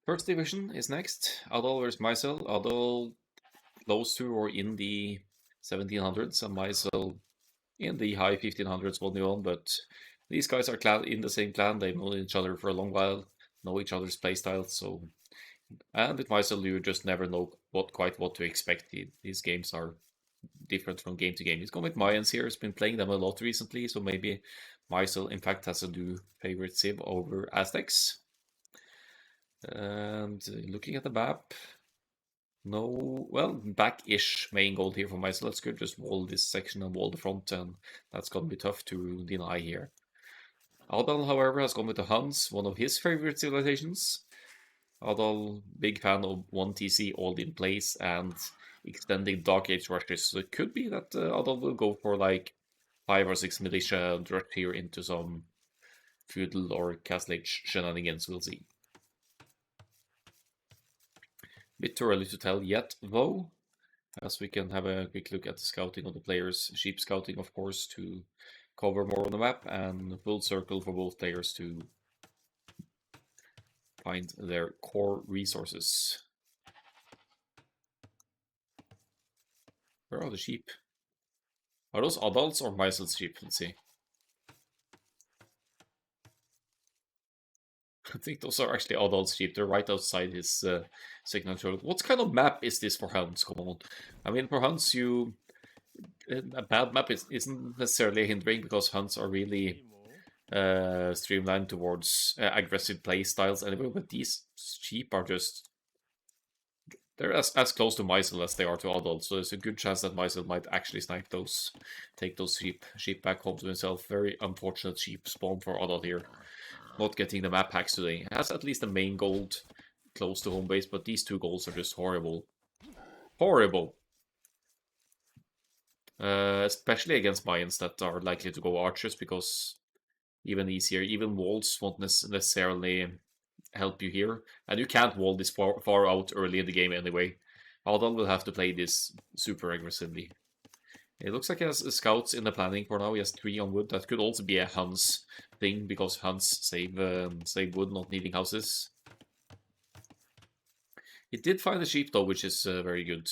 First division is next. Adal versus Myzel. Adal close to or in the 1700s, and Myzel in the high 1500s 1v1, but these guys are in the same clan. They've known each other for a long while, know each other's playstyles, so... And with Myzel, you just never know quite what to expect. These games are different from game to game. He's gone with Mayans here. He's been playing them a lot recently, so maybe Myzel, in fact, has a new favorite civ over Aztecs. And looking at the map, no, well, back-ish main goal here for Myzel. Let's go just wall this section and wall the front, and that's gonna be tough to deny here. Adal, however, has gone with the Huns, one of his favorite civilizations. Adal, big fan of 1TC all in place and extending Dark Age rushes. So it could be that Adal will go for like 5 or 6 militia and rush here into some feudal or castle age shenanigans. We'll see. Bit too early to tell yet, though, as we can have a quick look at the scouting of the players. Sheep scouting, of course, to cover more on the map, and full circle for both players to find their core resources. Where are the sheep? Are those Adal's or Myzel's sheep? Let's see. I think those are actually Adal's sheep. They're right outside his signature. What kind of map is this for Huns? Come on. I mean, for Huns, a bad map isn't necessarily hindering, because Huns are really streamlined towards aggressive play styles anyway, but these sheep are just... They're as close to Myzel as they are to Adal, so there's a good chance that Myzel might actually snipe those, take those sheep back home to himself. Very unfortunate sheep spawn for Adal here. Not getting the map hacks today. Has at least the main gold close to home base, but these two goals are just horrible. Horrible! Especially against Mayans that are likely to go archers, because even walls won't necessarily help you here. And you can't wall this far out early in the game anyway. Adal will have to play this super aggressively. It looks like he has scouts in the planning for now. He has 3 on wood. That could also be a Huns thing, because Huns save wood, not needing houses. He did find a sheep though, which is very good.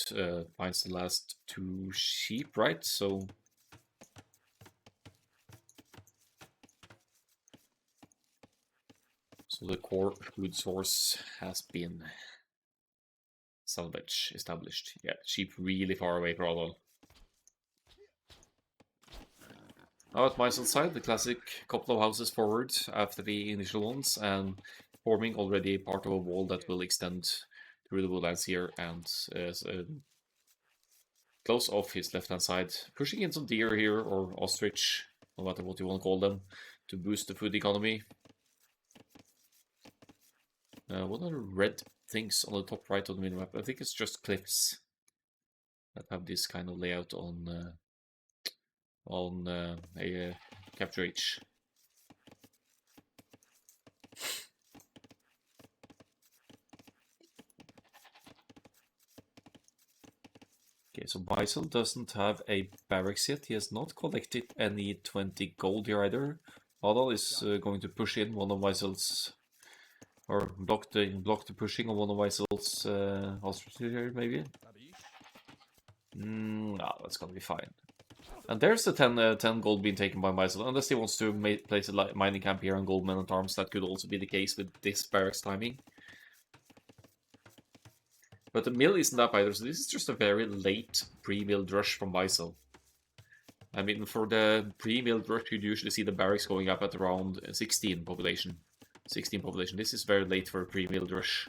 Finds the last 2 sheep, right? So the core food source has been established. Yeah, sheep really far away for Adal. Now at Myzel's side, the classic couple of houses forward after the initial ones, and forming already part of a wall that will extend through the woodlands here, and close off his left-hand side, pushing in some deer here, or ostrich, no matter what you want to call them, to boost the food economy. What are the red things on the top right of the minimap? I think it's just cliffs that have this kind of layout on a capture H. Okay, so Myzel doesn't have a barracks yet. He has not collected any 20 gold here either. Adal is going to push in one of Myzel's, or block the pushing of one of Myzel's ostriches here, maybe. No, that's gonna be fine. And there's the 10 gold being taken by Myzel. Unless he wants to place a mining camp here on gold men at arms, that could also be the case with this barracks timing. But the mill isn't up either, so this is just a very late pre-milled rush from Myzel. I mean, for the pre-milled rush, you'd usually see the barracks going up at around 16 population. This is very late for a pre-milled rush.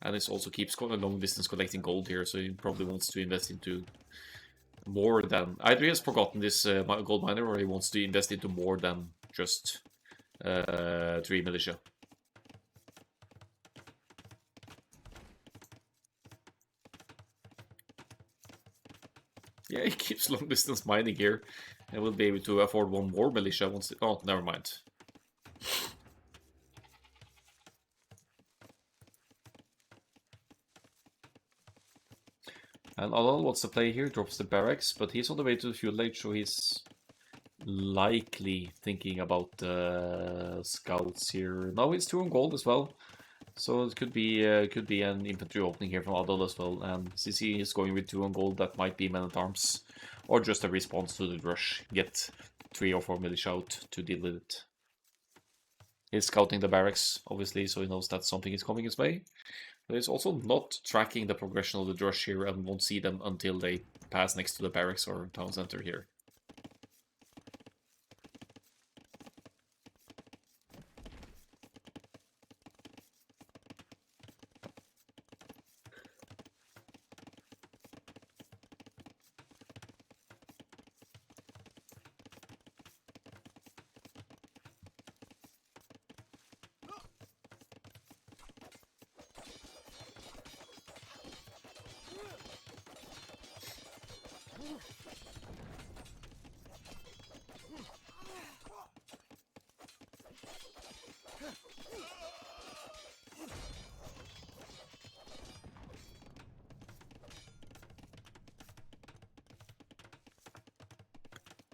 And it also keeps going a long distance collecting gold here, so he probably wants to invest into more than... Either he has forgotten this gold miner, or he wants to invest into more than just 3 militia. Yeah, he keeps long distance mining here, and will be able to afford 1 more militia once it... Oh, never mind. And Adal wants to play here, drops the barracks, but he's on the way to the feudal age, so he's likely thinking about the scouts here. Now it's 2 on gold as well, So it could be an infantry opening here from Adal as well, and since he is going with 2 on gold, that might be men-at-arms, or just a response to the rush. Get 3 or 4 militia out to deal with it. He's scouting the barracks, obviously, so he knows that something is coming his way. But he's also not tracking the progression of the rush here and won't see them until they pass next to the barracks or town center here.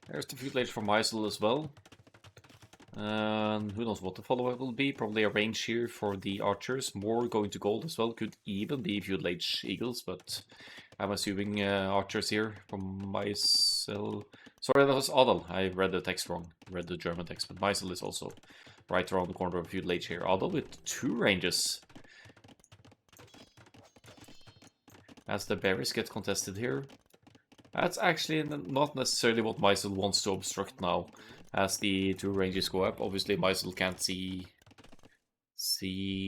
There's the feudal age for Myzel as well. And who knows what the follow-up will be. Probably a range here for the archers. More going to gold as well. Could even be feudal age eagles, but I'm assuming archers here from Myzel. Sorry, that was Adal. I read the text wrong. Read the German text, but Myzel is also right around the corner of feudal age here. Adal with 2 ranges. As the berries get contested here. That's actually not necessarily what Myzel wants to obstruct now, as the 2 ranges go up. Obviously, Myzel can't see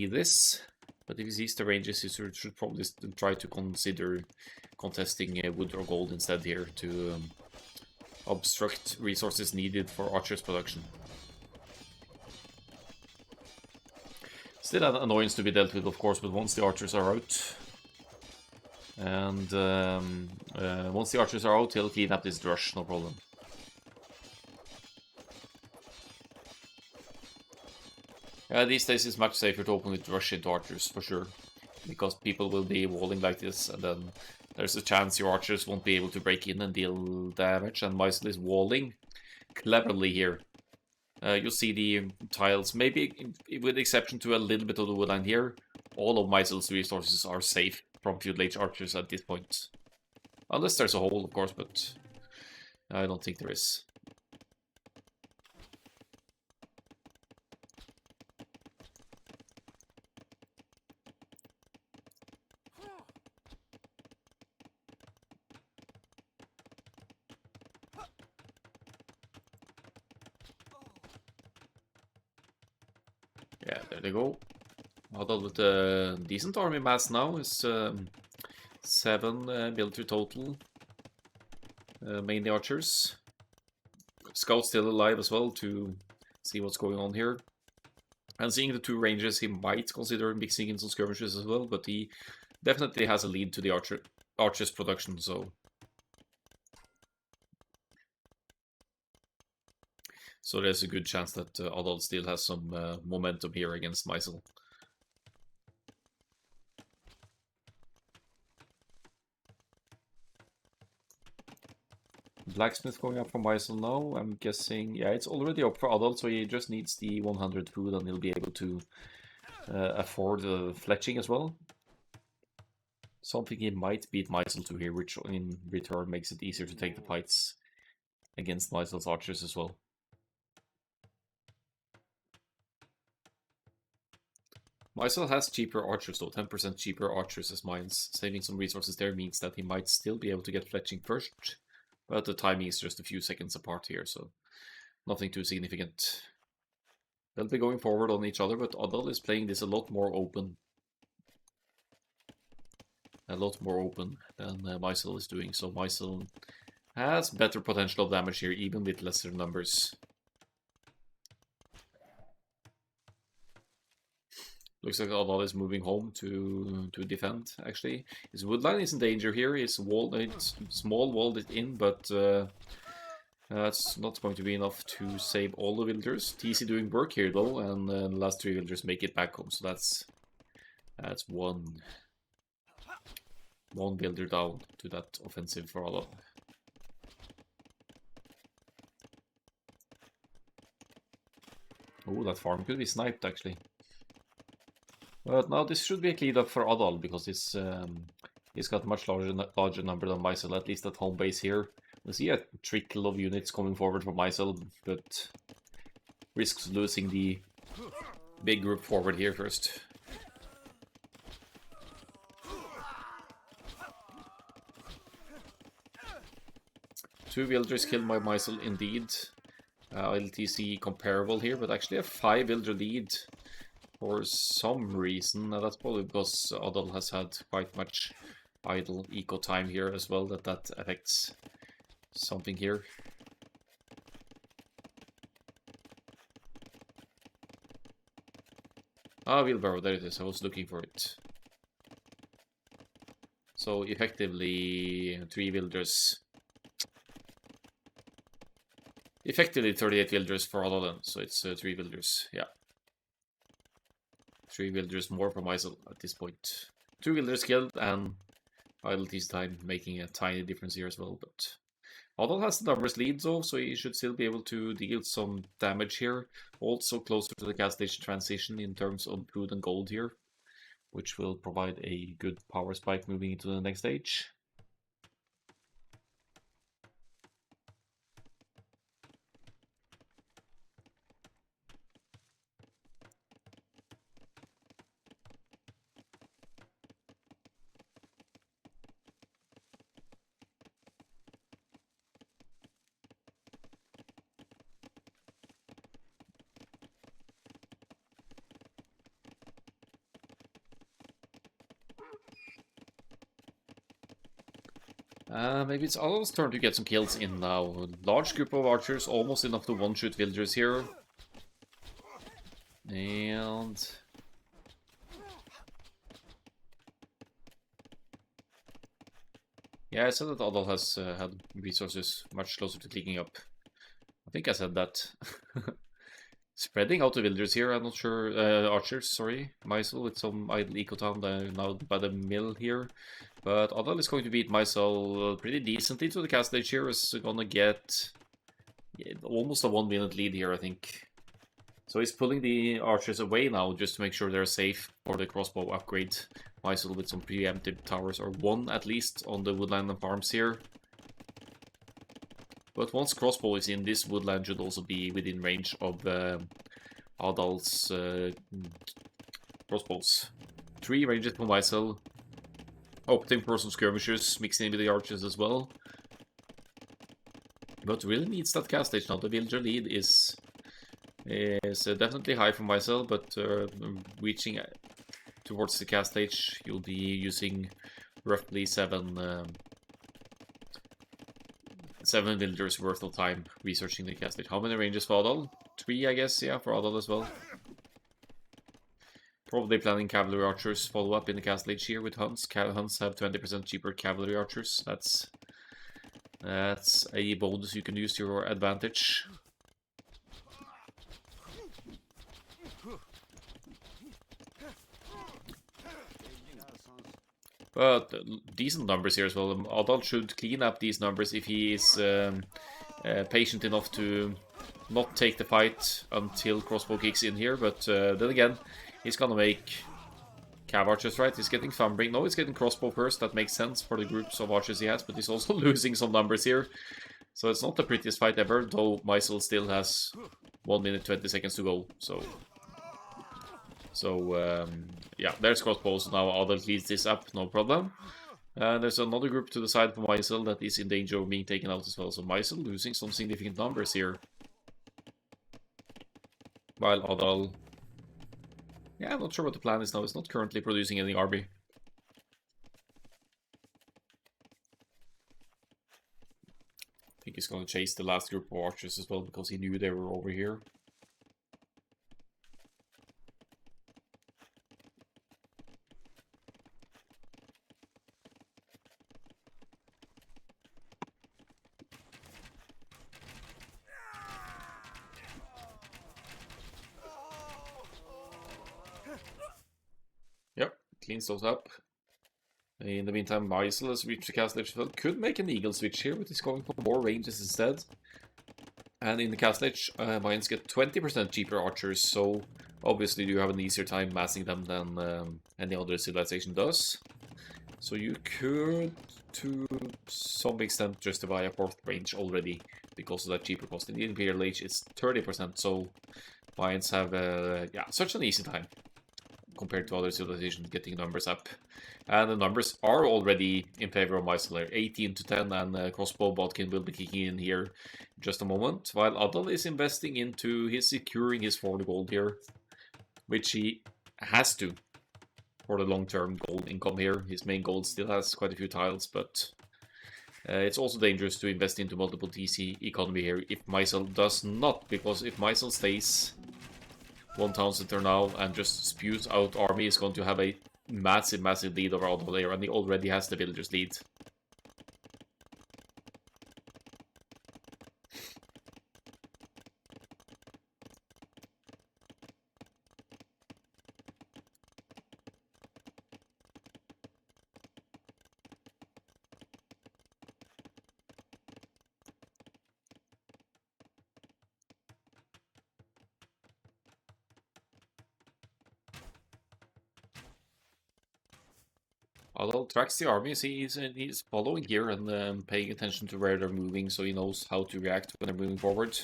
this, but if he sees the ranges, he should probably try to consider contesting wood or gold instead here to obstruct resources needed for archers' production. Still an annoyance to be dealt with, of course, but once the archers are out, and once the archers are out, he'll clean up this rush, no problem. These days it's much safer to open with rush into archers, for sure. Because people will be walling like this, and then there's a chance your archers won't be able to break in and deal damage, and Myzel is walling cleverly here. You'll see the tiles, maybe with exception to a little bit of the woodline here, all of Myzel's resources are safe from feudal age archers at this point. Unless there's a hole, of course, but I don't think there is. Yeah, there they go. Adal with a decent army mass now is 7 military total, mainly archers. Scout's still alive as well to see what's going on here. And seeing the 2 ranges, he might consider mixing in some skirmishes as well, but he definitely has a lead to the archers' production, so... So there's a good chance that Adal still has some momentum here against Myzel. Blacksmith going up for Myzel now. I'm guessing, yeah, it's already up for Adal, so he just needs the 100 food and he'll be able to afford fletching as well. Something he might beat Myzel to here, which in return makes it easier to take the fights against Myzel's archers as well. Myzel has cheaper archers though, 10% cheaper archers as mines. Saving some resources there means that he might still be able to get fletching first, but the timing is just a few seconds apart here, so nothing too significant. They'll be going forward on each other, but Adal is playing this a lot more open. A lot more open than Myzel is doing, so Myzel has better potential of damage here, even with lesser numbers. Looks like Adal is moving home to defend, actually. His woodline is in danger here. His small wall is in, but that's not going to be enough to save all the villagers. TC doing work here, though, and the last 3 villagers make it back home. So that's one builder down to that offensive for Adal. Oh, that farm could be sniped, actually. But now this should be a clean up for Adal because he's got much larger number than Myzel, at least at home base here. We see a trickle of units coming forward from Myzel, but risks losing the big group forward here first. Two villagers killed by Myzel indeed. LTC comparable here, but actually a 5 villager lead for some reason. That's probably because Adal has had quite much idle eco time here as well, that affects something here. Ah, wheelbarrow, there it is. I was looking for it. So effectively 3 villagers. Effectively 38 villagers for Adal then, so it's 3 villagers, yeah. 3 villagers more for Myzel at this point. 2 villagers killed and idle time making a tiny difference here as well, but Adal has the numbers lead though, so he should still be able to deal some damage here. Also closer to the gas station transition in terms of food and gold here, which will provide a good power spike moving into the next stage. Maybe it's Adal's turn to get some kills in now. Large group of archers, almost enough to one-shoot villagers here. And... yeah, I said that Adal has had resources much closer to clicking up. I think I said that. Spreading out the villagers here, I'm not sure. Archers, sorry. Myzel with some idle eco town now by the mill here. But Adal is going to beat Myzel pretty decently to the cast stage here. Is gonna get almost a 1-minute lead here, I think. So he's pulling the archers away now just to make sure they're safe for the crossbow upgrade. Myzel with some preemptive towers, or one at least, on the woodland and farms here. But once crossbow is in, this woodland should also be within range of Adal's crossbows. 3 ranges for Myzel. Opting for some skirmishers, mixing in with the archers as well. But really needs that cast stage now. The villager lead is definitely high for Myzel, but reaching towards the cast stage, you'll be using roughly 7 villagers worth of time researching the cast stage. How many ranges for Adal? 3, I guess, yeah, for Adal as well. Probably planning cavalry archers follow up in the cast stage here with Huns. Huns have 20% cheaper cavalry archers. That's a bonus you can use to your advantage. But decent numbers here as well. Adal should clean up these numbers if he is patient enough to not take the fight until crossbow kicks in here. But then again, he's gonna make cav archers, right? He's getting Thumbring. No, he's getting crossbow first. That makes sense for the groups of archers he has, but he's also losing some numbers here. So it's not the prettiest fight ever, though Myzel still has 1 minute 20 seconds to go. So yeah, there's crossbows. Now Adal leads this up, no problem. There's another group to the side of Myzel that is in danger of being taken out as well. So Myzel losing some significant numbers here. While Adal... yeah, I'm not sure what the plan is now. It's not currently producing any army. I think he's going to chase the last group of archers as well, because he knew they were over here. Yep, cleans those up. In the meantime, Myzel has reached the castle edge. Could make an eagle switch here, but he's going for more ranges instead. And in the castle edge, Mayans get 20% cheaper archers, so Obviously, you have an easier time massing them than any other civilization does. So you could, to some extent, justify a 4th range already because of that cheaper cost. In the Imperial Age, it's 30%, so Mayans have yeah, such an easy time compared to other civilizations getting numbers up. And the numbers are already in favor of Myzel, 18 to 10, and Crossbow Bodkin will be kicking in here in just a moment, while Adal is investing into his securing his 4 gold here, which he has to for the long-term gold income here. His main gold still has quite a few tiles, but it's also dangerous to invest into multiple TC economy here if Myzel does not, because if Myzel stays 1 town center now and just spews out army, is going to have a massive lead over Adal here, and he already has the villagers lead. Adal tracks the armies. He's following here and paying attention to where they're moving, so he knows how to react when they're moving forward.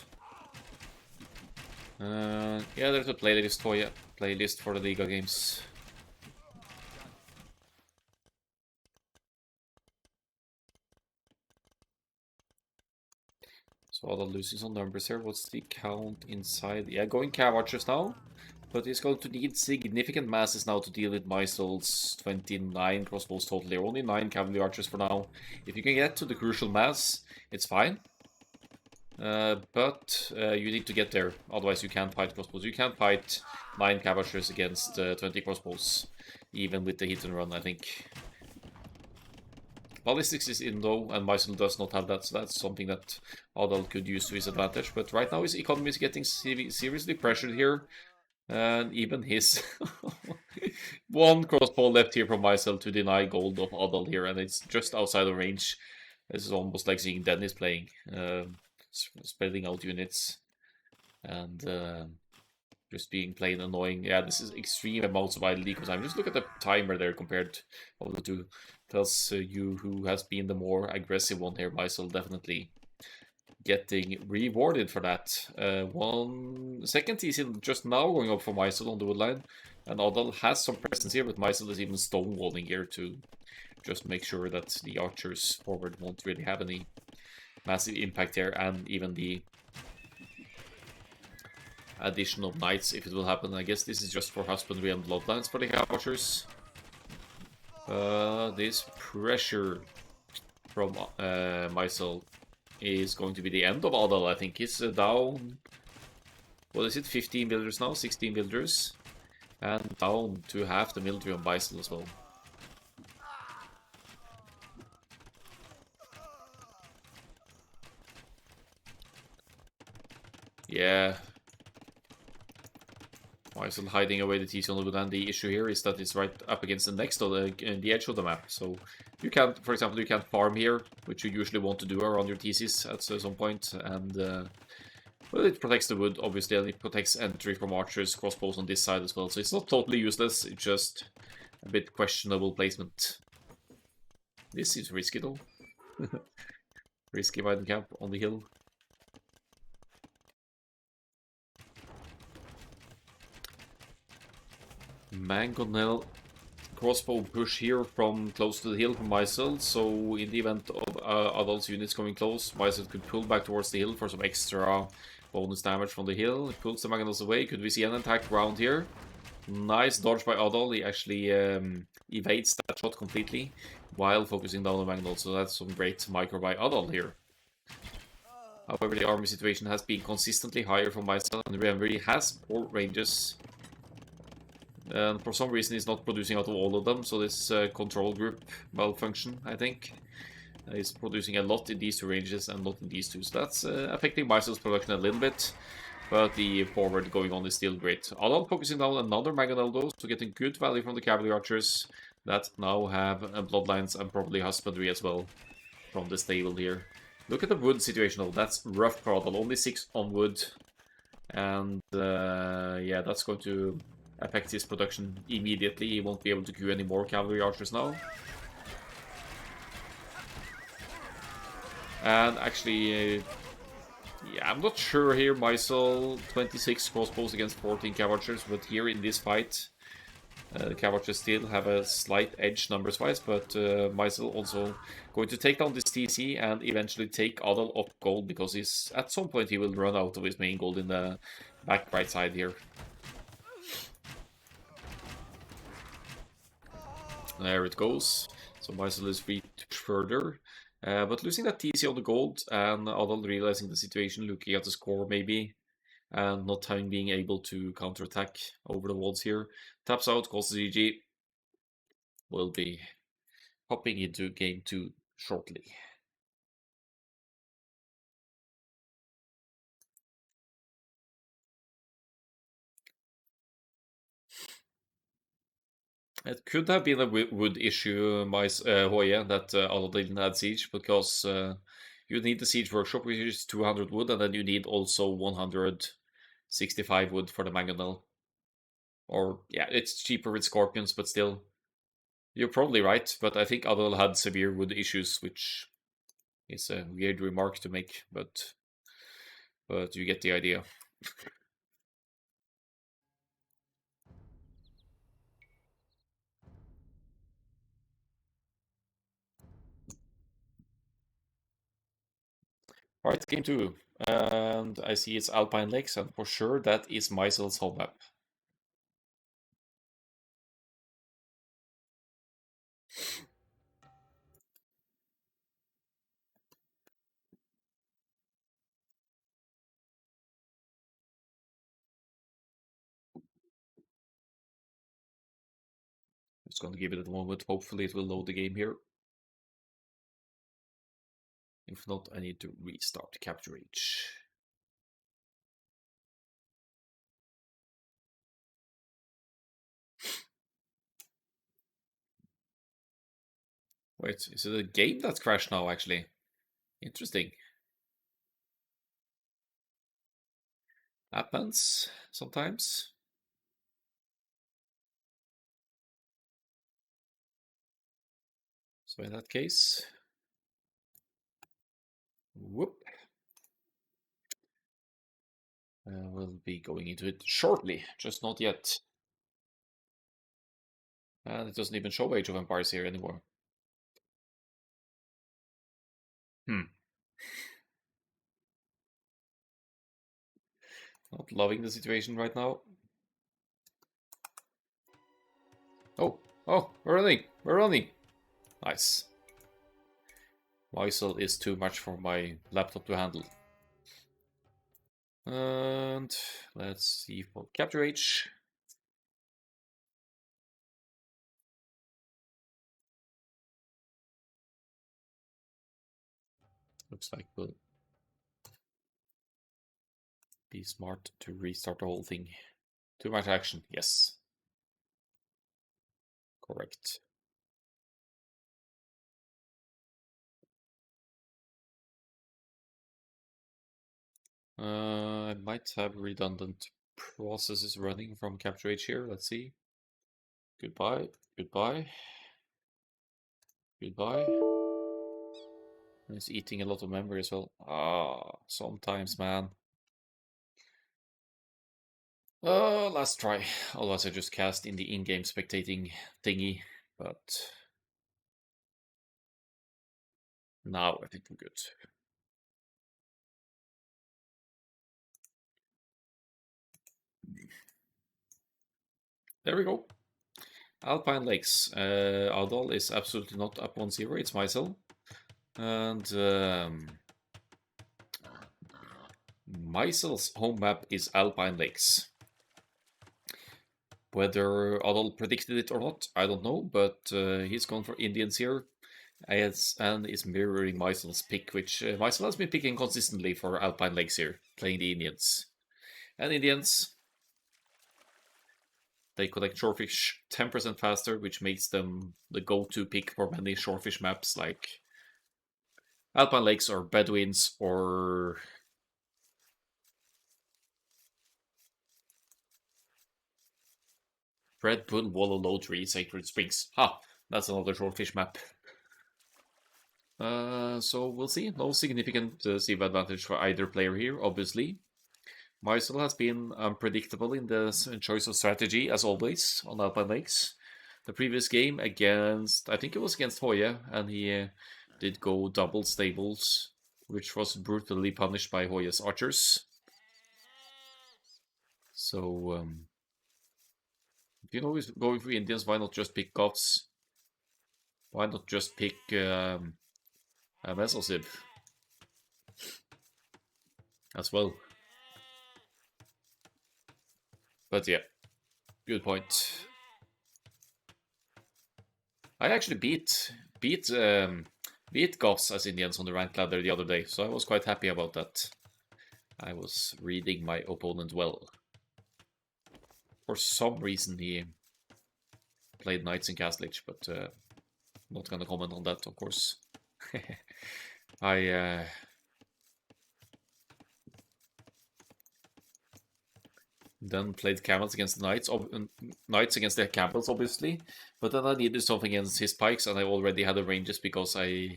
Yeah, there's a playlist for you. Playlist for the Liga games. So Adal losing some numbers here. What's the count inside? Yeah, going Cav Archers now. But he's going to need significant masses now to deal with Myzel's 29 crossbows total. There are only 9 cavalry archers for now. If you can get to the crucial mass, it's fine. But you need to get there, otherwise you can't fight crossbows. You can't fight 9 cav archers against 20 crossbows, even with the hit and run, I think. Ballistics is in though, and Myzel does not have that, so that's something that Adal could use to his advantage. But right now his economy is getting seriously pressured here. And even his 1 crossbow left here from Myzel to deny gold of Adal here, and it's just outside of range. This is almost like seeing Dennis playing, spreading out units and just being plain annoying. Yeah, this is extreme amounts of idle eco time. Just look at the timer there compared of the two. Tells you who has been the more aggressive one here. Myzel definitely getting rewarded for that. 1 second is just now going up for Myzel on the woodline, and Adal has some presence here, but Myzel is even stonewalling here to just make sure that the archers forward won't really have any massive impact here, and even the addition of knights, if it will happen. I guess this is just for husbandry and bloodlines for the archers. This pressure from Myzel is going to be the end of Adal. I think he's down, what is it, 15 builders now, 16 builders, and down to half the military on Myzel as well. Yeah, Myzel hiding away the TC on the wood, and the issue here is that it's right up against the next of the edge of the map. So you can't, for example, you can't farm here, which you usually want to do around your TCs at some point, and well, it protects the wood, obviously, and it protects entry from archers, crossbows on this side as well. So it's not totally useless, it's just a bit questionable placement. This is risky though. Risky Weiden camp on the hill. Mangonel crossbow push here from close to the hill from Myzel, so in the event of Adal's units coming close, Myzel could pull back towards the hill for some extra bonus damage from the hill. It pulls the Mangonels away. Could we see an attack round here? Nice dodge by Adal. He actually evades that shot completely while focusing down the Mangonel, so that's some great micro by Adal here. However, the army situation has been consistently higher from Myzel, and remember, he has poor ranges. And for some reason he's not producing out of all of them, so this control group malfunction, I think. He's producing a lot in these 2 ranges and not in these 2, so that's affecting Myzel's production a little bit. But the forward going on is still great. Adal focusing down another Mangonel though, so getting good value from the cavalry archers that now have bloodlines and probably husbandry as well from the stable here. Look at the wood situation though, that's rough for Adal, only 6 on wood. And yeah, that's going to affect his production immediately. He won't be able to queue any more cavalry archers now. And actually, yeah, I'm not sure here. Myzel 26 crossbows against 14 cav archers, but here in this fight, the cav archers still have a slight edge numbers wise. But Myzel also going to take down this TC and eventually take Adal up gold, because he's at some point he will run out of his main gold in the back right side here. There it goes. So Myzel is free to push further. But losing that TC on the gold and Adal realizing the situation, looking at the score maybe, and not having being able to counterattack over the walls here. Taps out, calls the GG. Will be hopping into game 2 shortly. It could have been a wood issue, Hoye, that Adal didn't add siege, because you need the siege workshop, which is 200 wood, and then you need also 165 wood for the mangonel. Or, yeah, it's cheaper with scorpions, but still. You're probably right, but I think Adal had severe wood issues, which is a weird remark to make, but you get the idea. Alright, game 2. And I see it's Alpine Lakes, and for sure that is Mysel's home map. Just gonna give it a moment. Hopefully it will load the game here. If not, I need to restart Capture H. Wait, is it a game that's crashed now, actually? Interesting. Happens sometimes. So in that case, whoop. We'll be going into it shortly, just not yet. And it doesn't even show Age of Empires here anymore. Hmm. Not loving the situation right now. Oh, we're running. We're running. Nice. Myzel is too much for my laptop to handle. And let's see for Capture H. Looks like we'll be smart to restart the whole thing. Too much action, yes. Correct. I might have redundant processes running from Capture H here. Let's see. Goodbye. Goodbye. Goodbye. It's eating a lot of memory as well. Ah, sometimes, man. Last try. Otherwise, I just cast in the in-game spectating thingy, but now I think we're good. There we go. Alpine Lakes. Adal is absolutely not up 1-0. It's Myzel. And Mysel's home map is Alpine Lakes. Whether Adal predicted it or not, I don't know, but he's gone for Indians here. And is mirroring Mysel's pick, which Myzel has been picking consistently for Alpine Lakes here, playing the Indians. And Indians, they collect shorefish 10% faster, which makes them the go-to pick for many shorefish maps like Alpine Lakes or Bedouins or Red Bull, Wallow, Low Tree, Sacred Springs. Ha! That's another Trollfish map. So we'll see. No significant Steve advantage for either player here, obviously. Myzel has been unpredictable in the choice of strategy, as always, on Alpine Lakes. The previous game against, I think it was against Hoye, and he did go double stables, which was brutally punished by Hoye's archers. So, if you know he's going for Indians, why not just pick Goths? Why not just pick a Myzel as well? But yeah, good point. I actually beat Goths as Indians on the rank ladder the other day, so I was quite happy about that. I was reading my opponent well. For some reason he played Knights in Castle Age, but not gonna comment on that, of course. I then played Camels against the Knights, Knights against the Camels, obviously. But then I needed something against his pikes, and I already had a ranges because I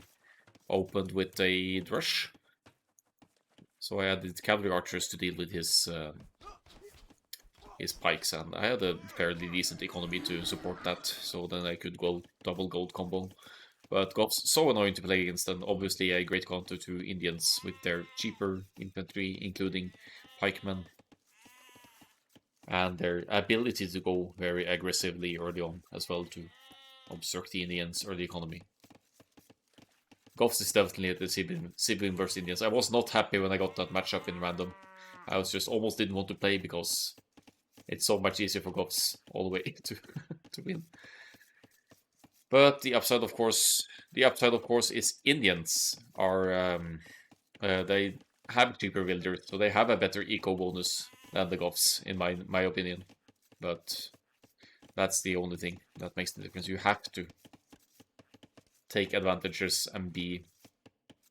opened with a Drush. So I added cavalry archers to deal with his pikes, and I had a fairly decent economy to support that, so then I could go double gold combo. But Goths so annoying to play against, and obviously a great counter to Indians with their cheaper infantry, including pikemen, and their ability to go very aggressively early on as well to obstruct the Indians' early economy. Goths is definitely the sibling versus Indians. I was not happy when I got that matchup in random. I was just almost didn't want to play because it's so much easier for Goths all the way to win. But the upside, of course, is Indians are they have cheaper villagers, so they have a better eco bonus than the Goths, in my opinion. But that's the only thing that makes the difference. You have to take advantages and be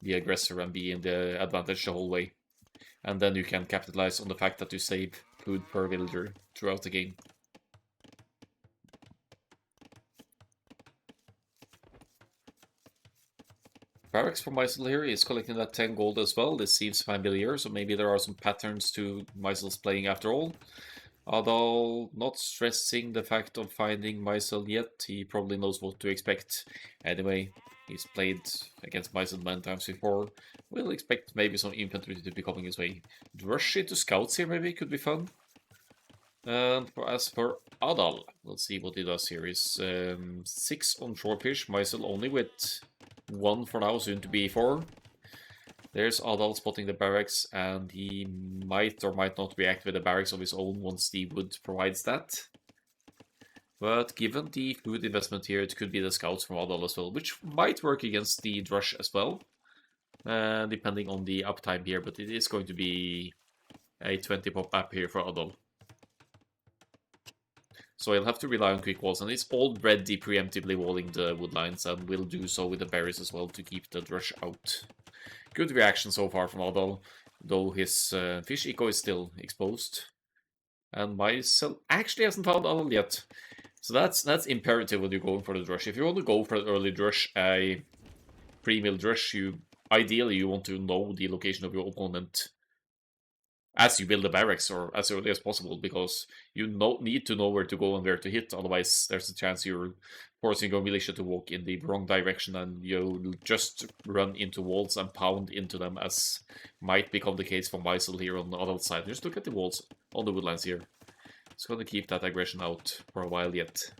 the aggressor and be in the advantage the whole way. And then you can capitalize on the fact that you save food per villager throughout the game. Barracks for Myzel here is collecting that 10 gold as well. This seems familiar, so maybe there are some patterns to Myzel's playing after all. Adal not stressing the fact of finding Myzel yet. He probably knows what to expect. Anyway, he's played against Myzel many times before. We'll expect maybe some infantry to be coming his way. Rush into scouts here maybe could be fun. And as for Adal, we'll see what he does here. He's 6 on Shorefish, Myzel only with 1 for now, soon to be 4. There's Adal spotting the barracks, and he might or might not react with a barracks of his own once the wood provides that. But given the food investment here, it could be the scouts from Adal as well, which might work against the Drush as well, depending on the uptime here, but it is going to be a 20 pop map here for Adal. So he'll have to rely on quick walls, and he's already preemptively walling the wood lines, and will do so with the berries as well to keep the Drush out. Good reaction so far from Adal, though his fish eco is still exposed. And Myzel actually hasn't found Adal yet. So that's imperative when you're going for the Drush. If you want to go for an early Drush, a pre-mill Drush, ideally you want to know the location of your opponent as you build the barracks, or as early as possible, because you need to know where to go and where to hit, otherwise there's a chance you're forcing your militia to walk in the wrong direction and you'll just run into walls and pound into them, as might become the case for Myzel here on the other side. Just look at the walls on the woodlands here. It's going to keep that aggression out for a while yet.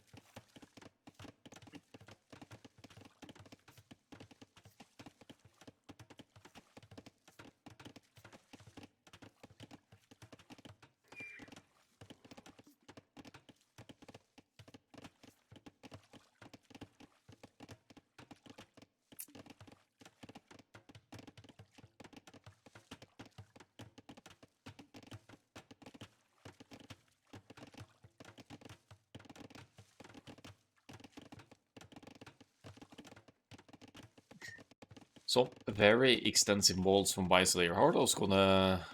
So very extensive molds from Myzel here. How are those gonna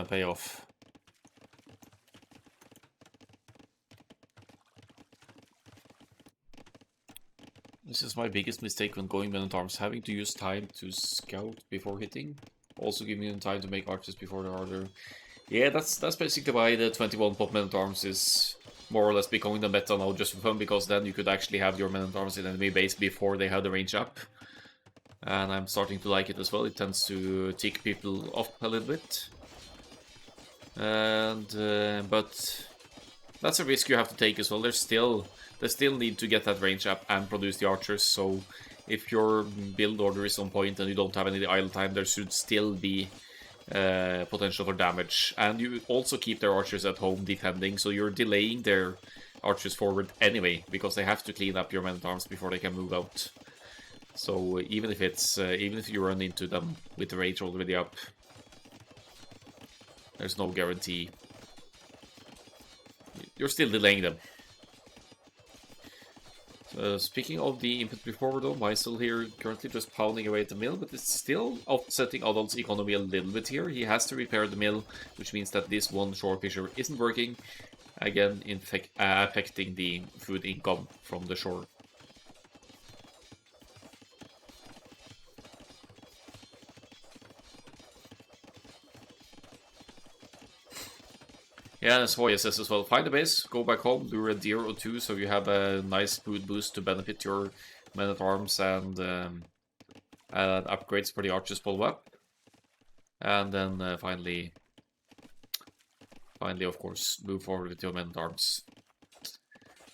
pay off? This is my biggest mistake when going men at arms, having to use time to scout before hitting. Also giving them time to make archers before the order. Yeah, that's basically why the 21 pop men at arms is more or less becoming the meta now, just for fun, because then you could actually have your men at arms in enemy base before they have the range up. And I'm starting to like it as well. It tends to tick people off a little bit. And but that's a risk you have to take as well. They still need to get that range up and produce the archers. So if your build order is on point and you don't have any idle time, there should still be potential for damage. And you also keep their archers at home defending, so you're delaying their archers forward anyway, because they have to clean up your men-at-arms before they can move out. So even if you run into them with the rage already up, there's no guarantee. You're still delaying them. Speaking of the input before though, Myzel here currently just pounding away at the mill, but it's still offsetting Adal's economy a little bit here. He has to repair the mill, which means that this one shore fisher isn't working, again affecting the food income from the shore. Yeah, as Hoya says as well, find a base, go back home, lure a deer or two so you have a nice food boost to benefit your men-at-arms and upgrades for the archers follow up. And then finally, of course, move forward with your men-at-arms.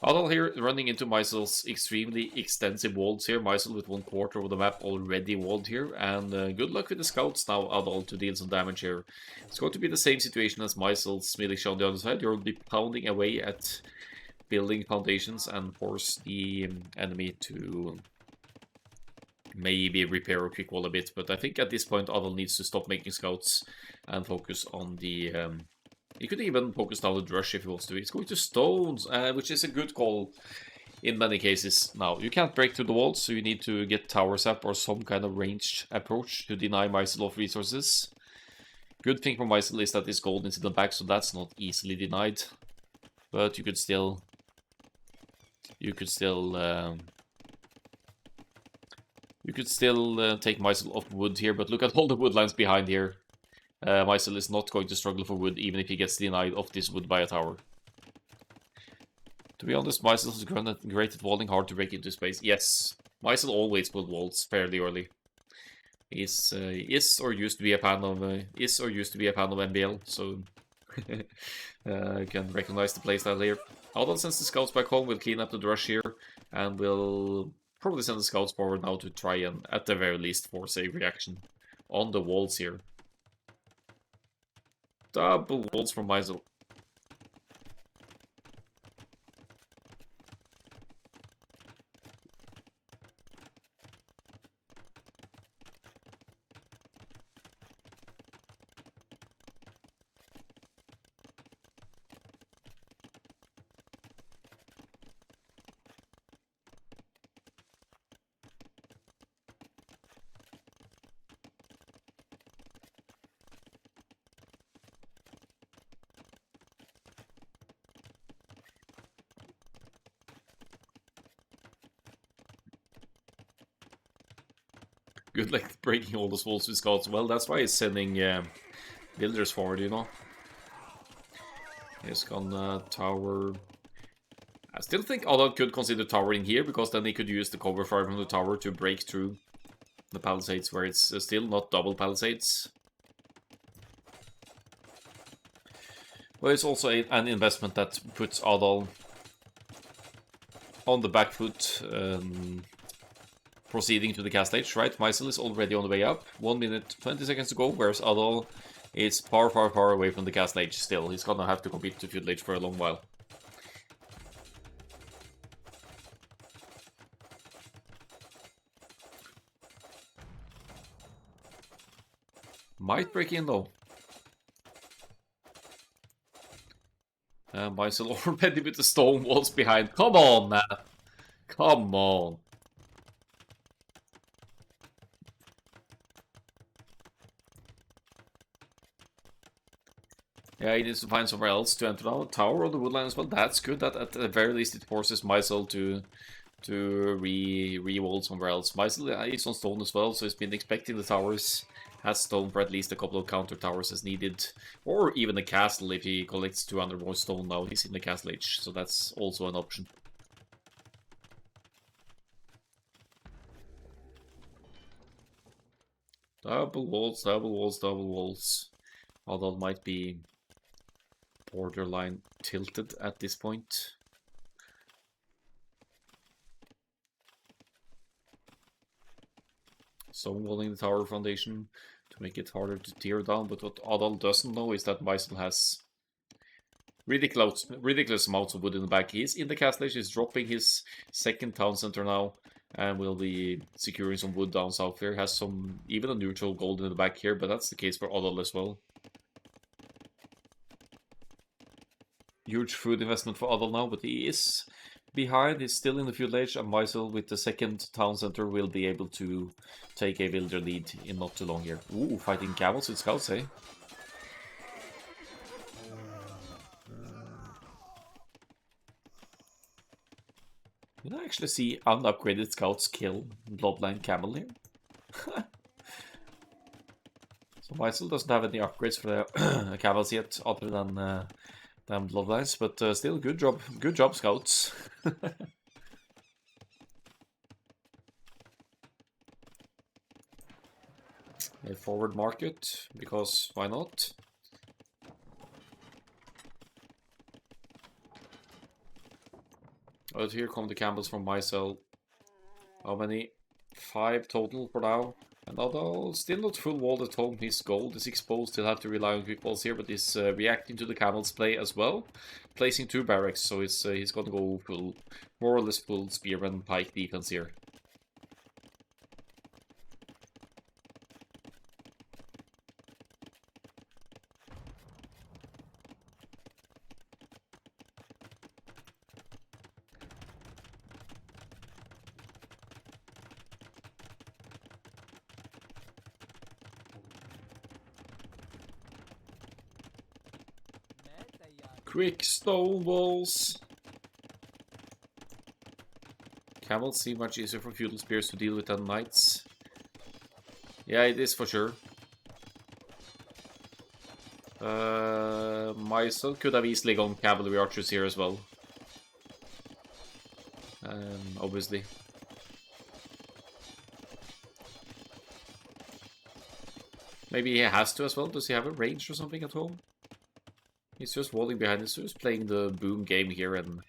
Adal here running into Myzel's extremely extensive walls here. Myzel with 1/4 of the map already walled here. And good luck with the scouts now, Adal, to deal some damage here. It's going to be the same situation as Myzel's Militia on the other side. You'll be pounding away at building foundations and force the enemy to maybe repair or quick wall a bit. But I think at this point, Adal needs to stop making scouts and focus on the... he could even focus down the rush if he wants to. He's going to stones, which is a good call in many cases. Now, you can't break through the walls, so you need to get towers up or some kind of ranged approach to deny Myzel of resources. Good thing for Myzel is that his gold is in the back, so that's not easily denied. But you could still... take Myzel off wood here, but look at all the wood lines behind here. Myzel is not going to struggle for wood, even if he gets denied of this wood by a tower. To be honest, Myzel is great at walling, hard to break into space. Yes, Myzel always build walls fairly early. Is or used to be a fan of MBL, so you can recognize the playstyle here. Adal sends the scouts back home, will clean up the rush here, and will probably send the scouts forward now to try and, at the very least, force a reaction on the walls here. Double walls from Myzel. Good luck breaking all those walls with scouts. Well, that's why he's sending builders forward, you know. He's gonna tower. I still think Adal could consider towering here, because then he could use the cover fire from the tower to break through the palisades, where it's still not double palisades. But it's also an investment that puts Adal on the back foot, proceeding to the cast stage, right? Myzel is already on the way up. 1 minute, 20 seconds to go, whereas Adal is far, far, far away from the cast stage still. He's gonna have to compete to feudal age for a long while. Might break in though. Myzel already with the stone walls behind. Come on, man. Come on. Yeah, he needs to find somewhere else to enter now. Tower or the woodline as well. That's good. That at the very least it forces Myzel to to re-wall somewhere else. Myzel is on stone as well, so he's been expecting the towers. Has stone for at least a couple of counter towers as needed. Or even a castle if he collects 200 more stone now. He's in the castle age, so that's also an option. Double walls, double walls, double walls. Adal might be borderline tilted at this point. Stonewalling the tower foundation to make it harder to tear down, but what Adal doesn't know is that Myzel has ridiculous amounts of wood in the back. He's in the castle age, he's dropping his second town center now, and will be securing some wood down south there. Has some, even a neutral gold in the back here, but that's the case for Adal as well. Huge food investment for Adal now, but he is behind. He's still in the feudal age, and Myzel with the second town center will be able to take a villager lead in not too long here. Ooh, fighting camels with scouts, eh? Did I actually see unupgraded scouts kill Bloodline Camel here? So Myzel doesn't have any upgrades for the camels yet, other than Bloodlines, but still, good job, scouts. A forward market, because why not? Oh, here come the camels from Myzel. How many? 5 total for now. And although still not full walled at home, his gold is exposed. He'll have to rely on quick walls here, but he's reacting to the camels' play as well. Placing 2 barracks, so he's gonna go full, more or less full spearman pike defense here. Quick stone walls. Camels seem much easier for feudal spears to deal with than knights. Yeah, it is for sure. Myzel could have easily gone cavalry archers here as well. Obviously. Maybe he has to as well. Does he have a range or something at home? He's just walling behind. He's just playing the boom game here and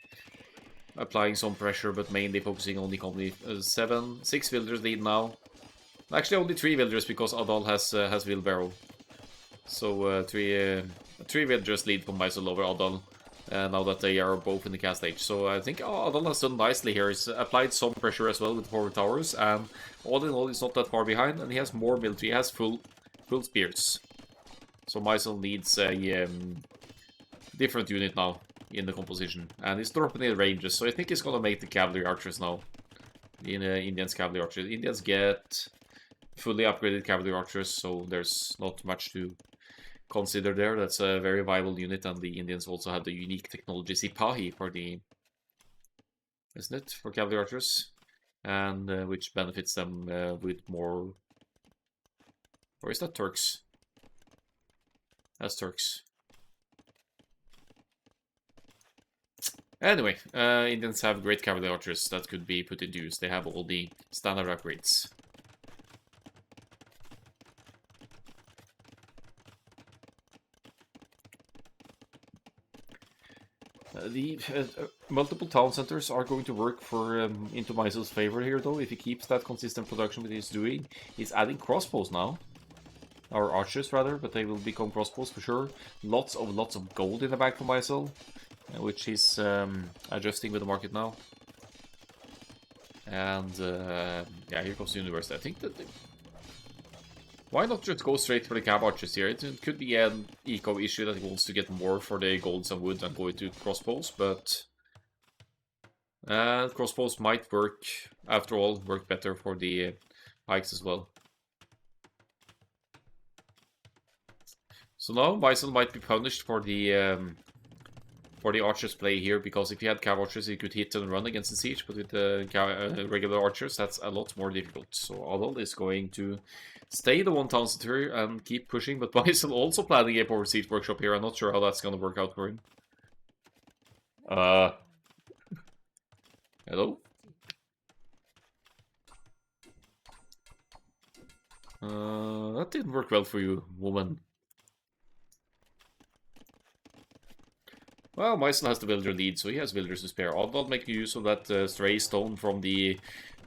applying some pressure, but mainly focusing on the company. 6 villagers lead now. Actually, only 3 villagers because Adal has wheelbarrow. So 3 villagers lead from Myzel over Adal. Now that they are both in the cast age. So I think Adal has done nicely here. He's applied some pressure as well with forward towers, and all in all, he's not that far behind, and he has more military. He has full spears. So Myzel needs a different unit now in the composition, and he's dropping the ranges. So I think he's gonna make the cavalry archers now. In Indians cavalry archers. Indians get fully upgraded cavalry archers, so there's not much to consider there. That's a very viable unit, and the Indians also have the unique technology Sipahi for the, isn't it, for cavalry archers, and which benefits them with more. Or is that Turks? That's Turks. Anyway, Indians have great cavalry archers that could be put into use. They have all the standard upgrades. The multiple town centers are going to work for into Myzel's favor here, though. If he keeps that consistent production with he's doing, he's adding crossbows now, or archers rather, but they will become crossbows for sure. Lots of gold in the bank for Myzel, which he's adjusting with the market now. And yeah, here comes the university. I think that why not just go straight for the cab archers here? It could be an eco issue that he wants to get more for the golds and wood and go into crossbows, but crossbows might work, after all, work better for the pikes as well. So now Myzel might be punished for the for the archers play here, because if he had cav archers, he could hit and run against the siege, but with the regular archers, that's a lot more difficult. So Adal is going to stay the 1000 here and keep pushing, but Myzel also planning a power siege workshop here. I'm not sure how that's going to work out for him. Hello? That didn't work well for you, woman. Well, Myzel has the villager lead, so he has villagers to spare. Adal making use of that stray stone from the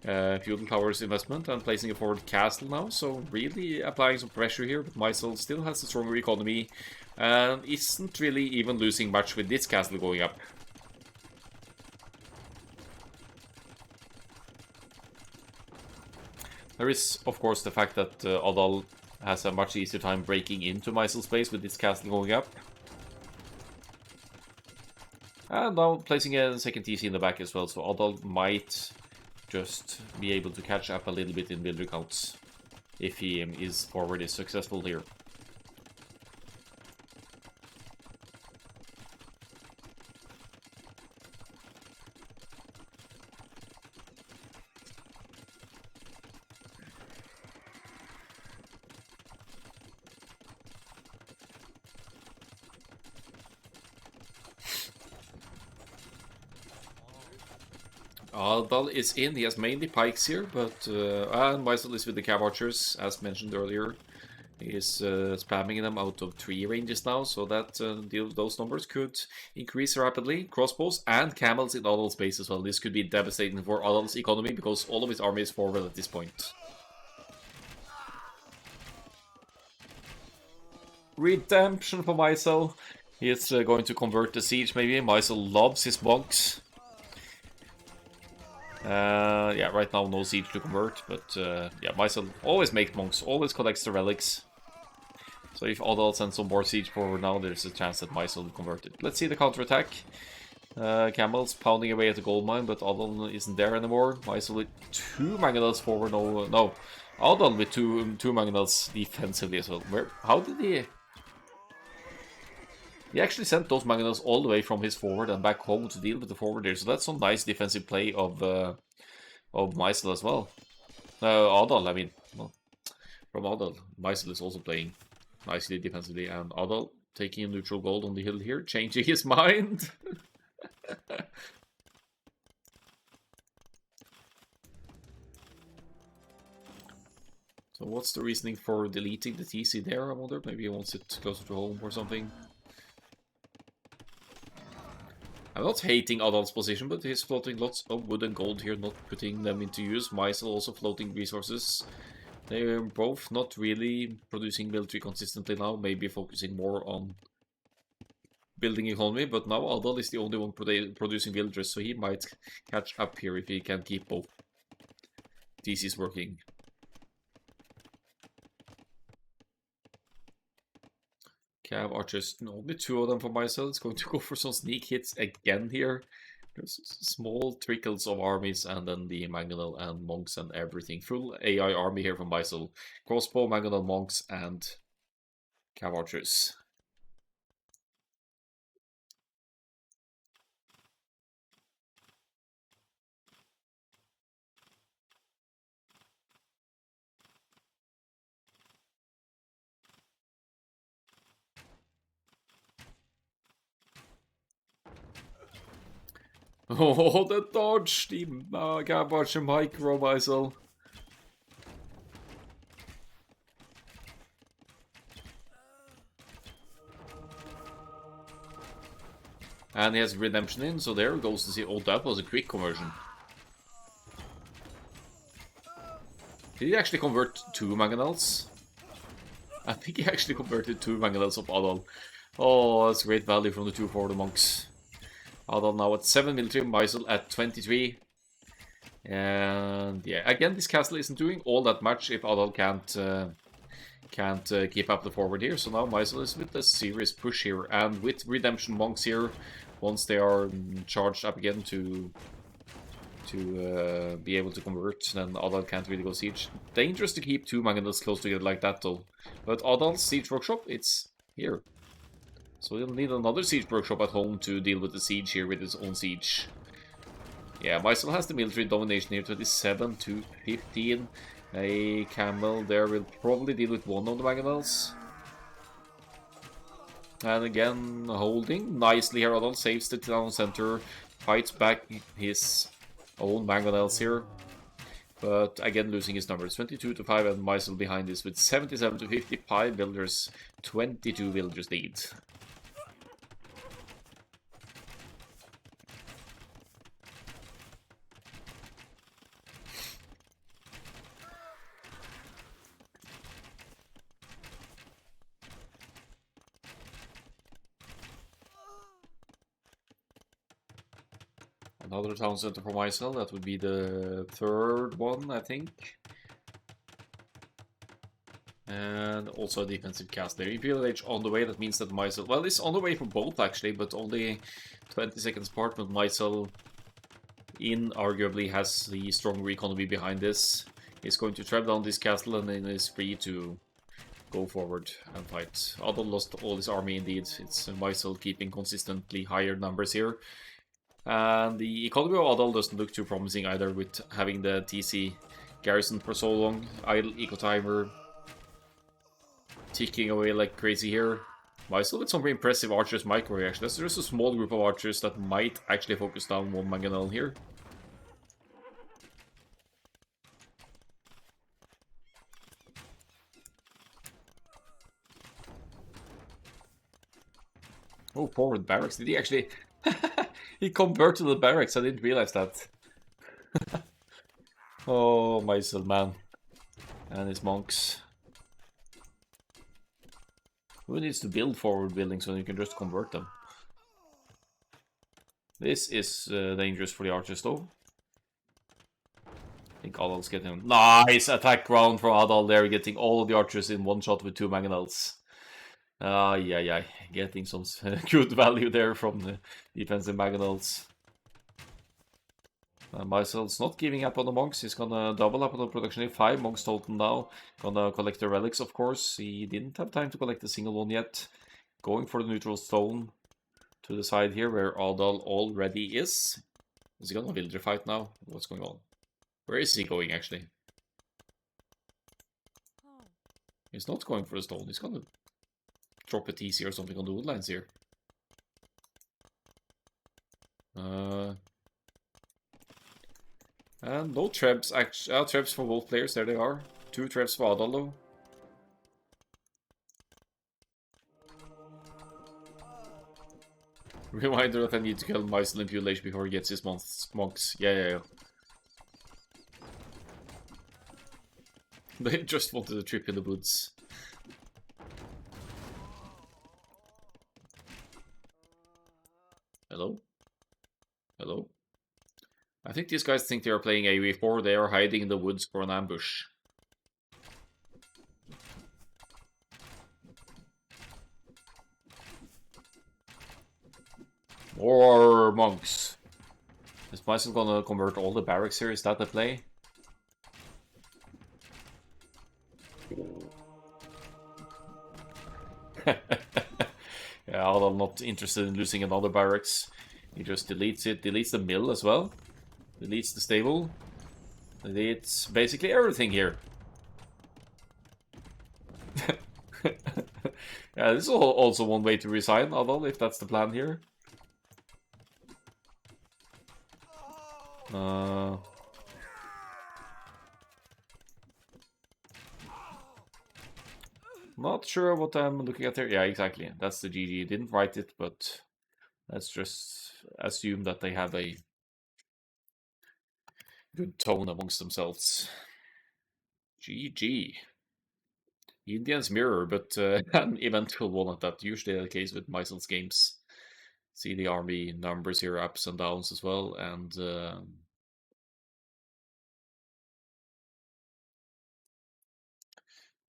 feudal towers investment and placing a forward castle now, so really applying some pressure here, but Myzel still has a stronger economy and isn't really even losing much with this castle going up. There is, of course, the fact that Adal has a much easier time breaking into Myzel's base with this castle going up. And now placing a second TC in the back as well, so Adal might just be able to catch up a little bit in builder counts if he is already successful here. Adal is in, he has mainly pikes here, but and Myzel is with the cav archers, as mentioned earlier. He is spamming them out of 3 ranges now, so that those numbers could increase rapidly. Crossbows and camels in Adal's base as well. This could be devastating for Adal's economy, because all of his army is forward at this point. Redemption for Myzel. He is going to convert the siege, maybe. Myzel loves his monks. Yeah, right now no siege to convert, but yeah, Myzel always makes monks, always collects the relics. So if Adal sends some more siege forward now, there's a chance that Myzel will convert it. Let's see the counterattack. Camels pounding away at the gold mine, but Adal isn't there anymore. Myzel with 2 mangonels forward, no. Adal with two mangonels defensively as well. How did he... He actually sent those mangonels all the way from his forward and back home to deal with the forward there. So that's some nice defensive play of Myzel as well. Adal, I mean, well, from Adal. Myzel is also playing nicely defensively, and Adal taking a neutral gold on the hill here, changing his mind. So what's the reasoning for deleting the TC there, I wonder? Maybe he wants it closer to home or something. I'm not hating Adal's position, but he's floating lots of wood and gold here, not putting them into use. Myzel also floating resources. They're both not really producing military consistently now, maybe focusing more on building economy, but now Adal is the only one producing villagers, so he might catch up here if he can keep both DCs working. Cav archers, only 2 of them for Myzel. It's going to go for some sneak hits again here. There's small trickles of armies, and then the Mangonel and monks and everything. Full AI army here from Myzel. Crossbow, Mangonel, monks, and cav archers. Oh, the dodge! The cav archer micro Myzel. And he has redemption in, so there goes to see. Oh, that was a quick conversion. Did he actually convert 2 mangonels? I think he actually converted 2 mangonels of Adal. Oh, that's great value from the 2 forward monks. Adal now at 7 military, Myzel at 23. And yeah, again, this castle isn't doing all that much if Adal can't keep up the forward here. So now Myzel is with a serious push here, and with redemption monks here, once they are charged up again to be able to convert, then Adal can't really go siege. Dangerous to keep 2 mangonels close together like that though. But Adal's siege workshop, it's here. So we'll need another siege workshop at home to deal with the siege here with his own siege. Yeah, Myzel has the military domination here, 27 to 15. A camel there will probably deal with one of the mangonels. And again, holding nicely here. Adal saves the town center, fights back his own mangonels here. But again, losing his numbers, 22 to 5, and Myzel behind this with 77 to 55 villagers, 22 villagers lead. Another town center for Myzel, that would be the third one, I think. And also a defensive cast there. Imperial Age on the way, that means that Myzel... Well, it's on the way for both, actually, but only 20 seconds apart, but Myzel arguably has the stronger economy behind this. He's going to trap down this castle and then is free to go forward and fight. Adal lost all his army indeed. It's Myzel keeping consistently higher numbers here. And the economy of Adal doesn't look too promising either, with having the TC garrison for so long. Idle eco timer ticking away like crazy here. Myzel with some impressive archers micro reaction. There's just a small group of archers that might actually focus down one mangonel here. Oh, forward barracks. Did he actually... He converted the barracks. I didn't realize that. Oh, Myzel, man. And his monks. Who needs to build forward buildings when you can just convert them? This is dangerous for the archers, though. I think Adal's getting... Nice attack round from Adal there, getting all of the archers in one shot with 2 mangonels. Yeah, getting some good value there from the defensive mangonels. Myzel's not giving up on the monks. He's gonna double up on the production. 5 monks total now. Gonna collect the relics, of course. He didn't have time to collect a single one yet. Going for the neutral stone to the side here where Adal already is. Is he gonna villager fight now? What's going on? Where is he going actually? He's not going for the stone. He's gonna drop a TC or something on the woodlands here. And no trebs, actually, trebs for both players, there they are. 2 trebs for Adal though. Reminder that I need to kill Myzel in Pulation before he gets his monks. Yeah. They just wanted a trip in the woods. Hello? Hello? I think these guys think they are playing AoE 4. They are hiding in the woods for an ambush. More monks. Is Myzel gonna convert all the barracks here? Is that the play? Yeah, I'm not interested in losing another barracks. He just deletes it, deletes the mill as well. Deletes the stable. Deletes basically everything here. Yeah, this is also one way to resign, Adal, if that's the plan here. Not sure what I'm looking at here. Yeah, exactly. That's the GG. Didn't write it, but let's just assume that they have a good tone amongst themselves. GG. Indians mirror, but an eventual one at that. Usually the case with Myzel's games. See the army numbers here, ups and downs as well, and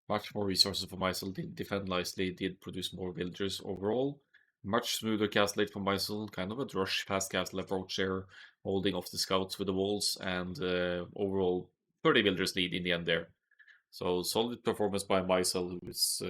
much more resources for Myzel. Did defend nicely, did produce more villagers overall. Much smoother castle for Myzel, kind of a rush fast castle approach there, holding off the scouts with the walls, and overall 30 villagers lead in the end there. So solid performance by Myzel, who is